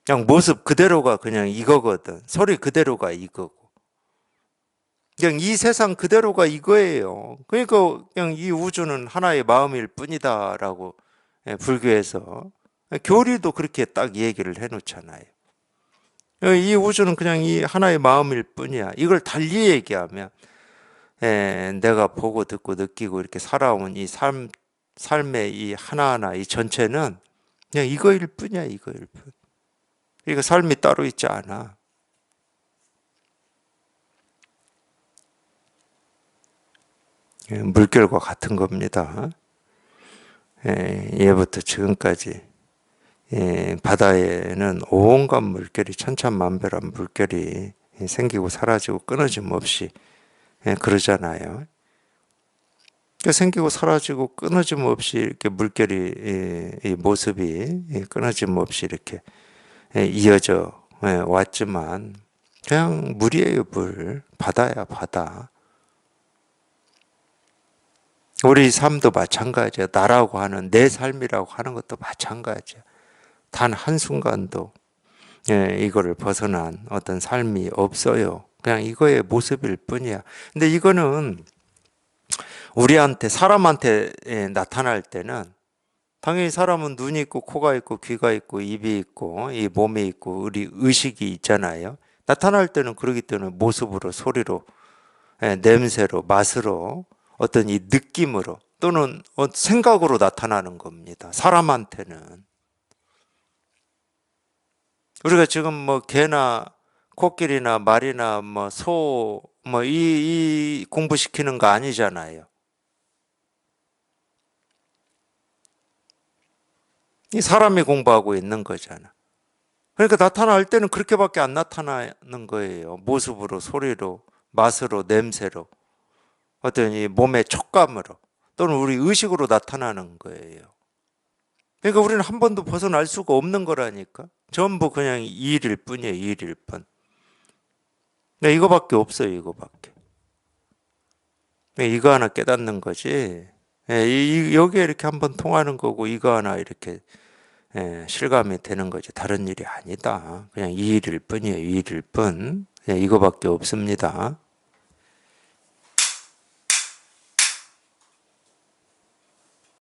그냥 모습 그대로가 그냥 이거거든. 소리 그대로가 이거고. 그냥 이 세상 그대로가 이거예요. 그러니까 그냥 이 우주는 하나의 마음일 뿐이다라고 불교에서 교리도 그렇게 딱 얘기를 해놓잖아요. 이 우주는 그냥 이 하나의 마음일 뿐이야. 이걸 달리 얘기하면 내가 보고 듣고 느끼고 이렇게 살아온 이 삶의 이 하나하나 이 전체는 그냥 이거일 뿐이야. 이거일 뿐. 그러니까 삶이 따로 있지 않아. 물결과 같은 겁니다. 예부터 지금까지 바다에는 온갖 물결이 천차만별한 물결이 생기고 사라지고 끊어짐 없이 그러잖아요. 생기고 사라지고 끊어짐 없이 이렇게 물결이 이 모습이 끊어짐 없이 이렇게 이어져 왔지만 그냥 물이에요. 물. 바다야 바다. 우리 삶도 마찬가지야. 나라고 하는 내 삶이라고 하는 것도 마찬가지야. 단 한순간도 이거를 벗어난 어떤 삶이 없어요. 그냥 이거의 모습일 뿐이야. 근데 이거는 우리한테 사람한테 나타날 때는 당연히 사람은 눈이 있고 코가 있고 귀가 있고 입이 있고 이 몸이 있고 우리 의식이 있잖아요. 나타날 때는 그러기 때문에 모습으로 소리로 냄새로 맛으로 어떤 이 느낌으로 또는 생각으로 나타나는 겁니다. 사람한테는. 우리가 지금 뭐 개나 코끼리나 말이나 뭐 소, 뭐 이 공부시키는 거 아니잖아요. 이 사람이 공부하고 있는 거잖아. 그러니까 나타날 때는 그렇게밖에 안 나타나는 거예요. 모습으로, 소리로, 맛으로, 냄새로, 어떤 이 몸의 촉감으로, 또는 우리 의식으로 나타나는 거예요. 그러니까 우리는 한 번도 벗어날 수가 없는 거라니까. 전부 그냥 이 일일 뿐이에요. 이 일일 뿐. 이거밖에 없어요. 이거밖에. 이거 하나 깨닫는 거지. 여기에 이렇게 한번 통하는 거고 이거 하나 이렇게 실감이 되는 거지. 다른 일이 아니다. 그냥 이 일일 뿐이에요. 이 일일 뿐. 이거밖에 없습니다.